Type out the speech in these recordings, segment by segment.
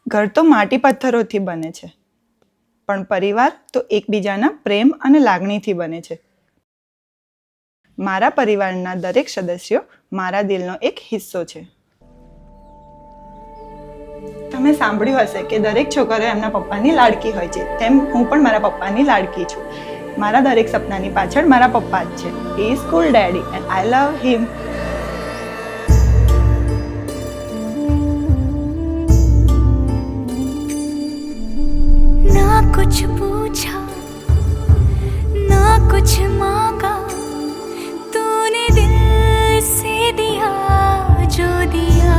ઘર તો માટી પથ્થરોથી બને છે, પણ પરિવાર તો એકબીજાના પ્રેમ અને લાગણીથી બને છે. મારા પરિવારના દરેક સદસ્યો મારા દિલનો એક હિસ્સો છે. તમે સાંભળ્યું હશે કે દરેક છોકરીઓ એમના પપ્પાની લાડકી હોય છે, તેમ હું પણ મારા પપ્પાની લાડકી છું. મારા દરેક સપનાની પાછળ મારા પપ્પા જ છે. He is cool daddy and I love him. ना कुछ पूछा ना कुछ मांगा, तूने दिल से दिया जो दिया.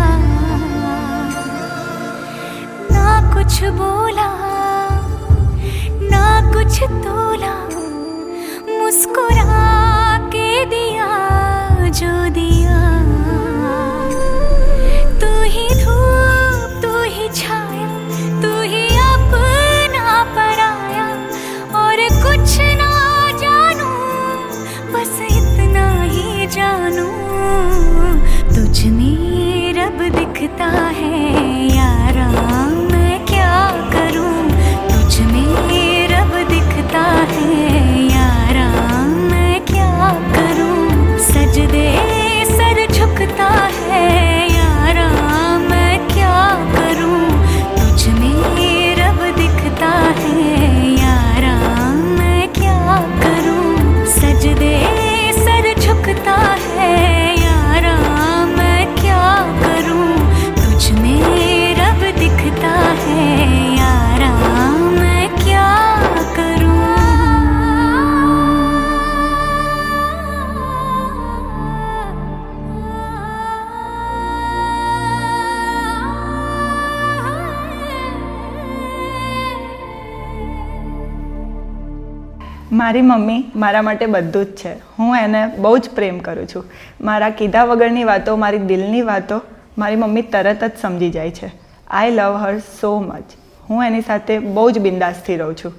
ना कुछ बोला ना कुछ तोला, मुस्कुरा के दिया जो दिया. तू ही धूप तू ही छाया, तू ही अपना पराया, और कुछ ना जानूं बस इतना ही जानूं, तुझ में रब दिखता है यारा, मैं क्या करूं. तुझ में रब दिखता है यारा, मैं क्या करूं. सजदे सर झुकता है यारा, मैं क्या करूं. तुझ में रब दिखता है यारा, मैं क्या करूं. सजदे सर झुकता है यारा, मैं क्या करूं. तुझ में रब दिखता है यारा, मैं क्या करूं. મારી મમ્મી મારા માટે બધું જ છે. હું એને બહુ જ પ્રેમ કરું છું. મારા કીધા વગરની વાતો, મારી દિલની વાતો મારી મમ્મી તરત જ સમજી જાય છે. આઈ લવ હર સો મચ. હું એની સાથે બહુ જ બિંદાસથી રહું છું.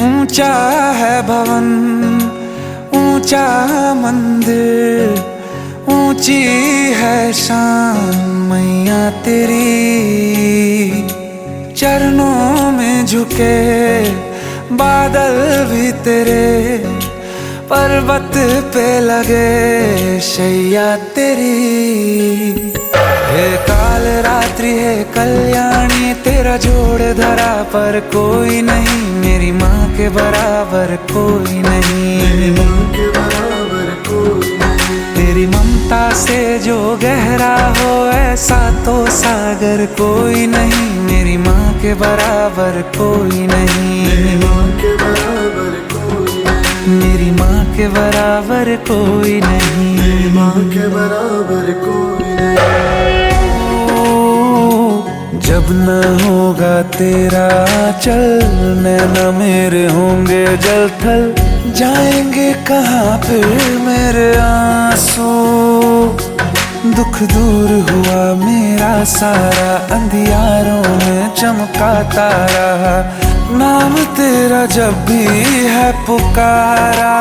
ऊंचा है भवन ऊंचा मंदिर, ऊंची है शान मैया तेरी. चरणों में झुके बादल भी तेरे, पर्वत पे लगे शैया तेरी. हे काल रात्रि है कल्याणी, तेरा जोड़ धरा पर कोई नहीं. मेरी माँ के बराबर कोई नहीं. तेरी ममता से जो गहरा हो ऐसा तो सागर कोई नहीं. मेरी माँ के बराबर कोई नहीं. मेरी माँ के बराबर कोई नहीं. मेरी माँ के बराबर कोई नहीं. जब न होगा तेरा चल, नैना मेरे होंगे जल थल. जाएंगे कहाँ फिर मेरे आंसू. दुख दूर हुआ मेरा सारा, अंधियारों में चमका तारा. नाम तेरा जब भी है पुकारा,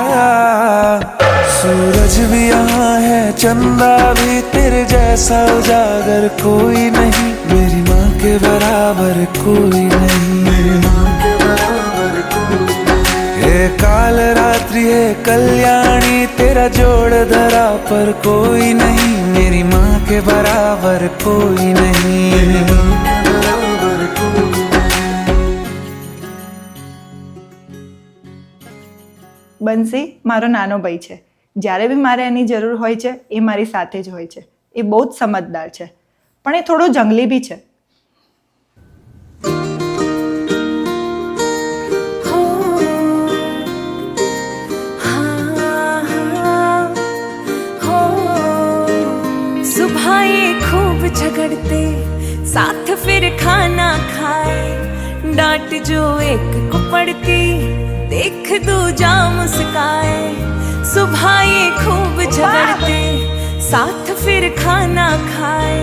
सूरज भी यहाँ है चंदा भी, तेरे जैसा उजागर कोई नहीं. मेरी माँ के बराबर कोई नहीं. मेरी माँ के बराबर कोई नहीं. हे काल रात्रि है कल्याणी, तेरा जोड़ धरा पर कोई नहीं. मेरी माँ के बराबर कोई नहीं. मेरी माँ के बराबर कोई नहीं. બંસી મારો નાનો ભાઈ છે. જ્યારે બી મારે એની જરૂર હોય છે એ મારી સાથે જ હોય છે. એ બહુ જ સમજદાર છે, પણ એ થોડો જંગલી બી છે. सुबह ये खूब झगड़ते, साथ फिर खाना खाए, डांट जो एक को पड़ती देख दूजा मुस्काए, सुबह ये खूब झगड़ते साथ फिर खाना खाए।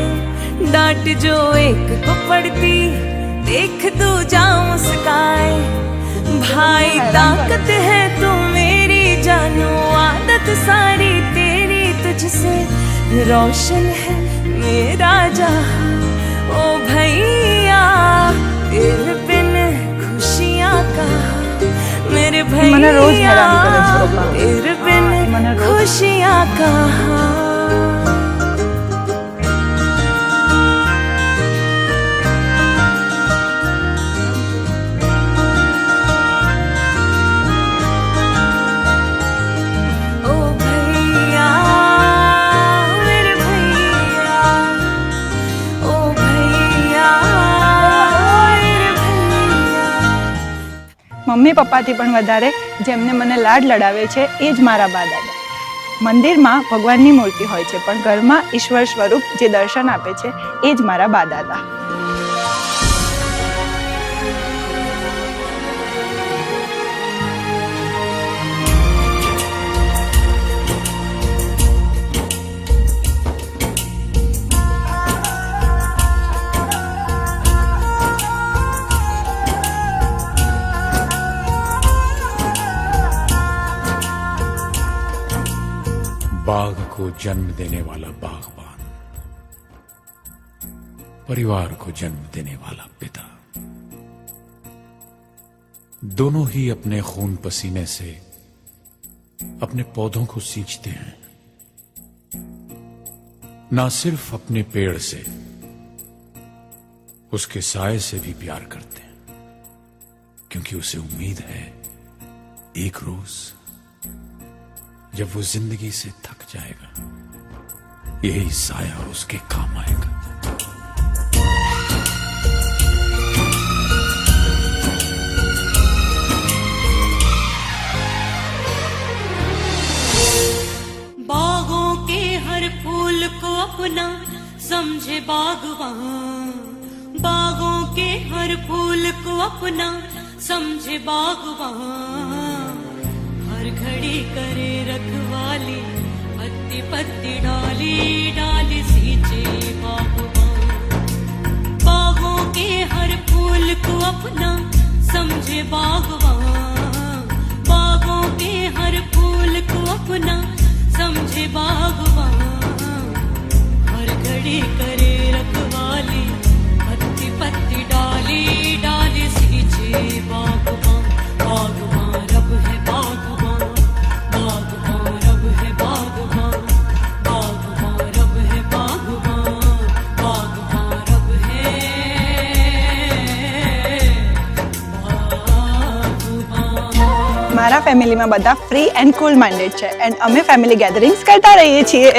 डांट जो एक को पड़ती देख दूजा मुस्काए, भाई ताकत है तू मेरी जानू, आदत सारी तेरी तुझसे रोशन है मेरा जहां। ओ भैया तेरे बिन खुशियां कहाँ, मेरे મને રોજ હેરાન કરે છે भैया પપ્પા। तेरे बिन મને રોજ खुशियां कहाँ। મમ્મી પપ્પાથી પણ વધારે જેમને મને લાડ લડાવે છે એ જ મારા બા દાદા. મંદિરમાં ભગવાનની મૂર્તિ હોય છે પણ ઘરમાં ઈશ્વર સ્વરૂપ જે દર્શન આપે છે એ જ મારા બા દાદા. बाग को जन्म देने वाला बागबान, परिवार को जन्म देने वाला पिता, दोनों ही अपने खून पसीने से अपने पौधों को सींचते हैं। ना सिर्फ अपने पेड़ से, उसके साए से भी प्यार करते हैं, क्योंकि उसे उम्मीद है एक रोज जब वो जिंदगी से थक जाएगा यही साया उसके काम आएगा। बागों के हर फूल को अपना समझे बागवान, बागों के हर फूल को अपना समझे बागवान। हर घड़ी करे रखवाली, पत्ती पत्ती डाली डाली सींचे बागवान। बागों के हर फूल को अपना समझे बागवान, बागों के हर फूल को अपना समझे बागवान। हर घड़ी करे रखवाली, पत्ती पत्ती डाली डाली सींचे बागवान। बागवान रब है बागवान, बागवान रब है बागवान, बागवान रब है बागवान, बागवान रब है बागवान। મારા ફેમિલીમાં બધા ફ્રી એન્ડ કુલ માઇન્ડેડ છે એન્ડ અમે ફેમિલી ગેધરિંગ્સ કરતા રહીએ છીએ.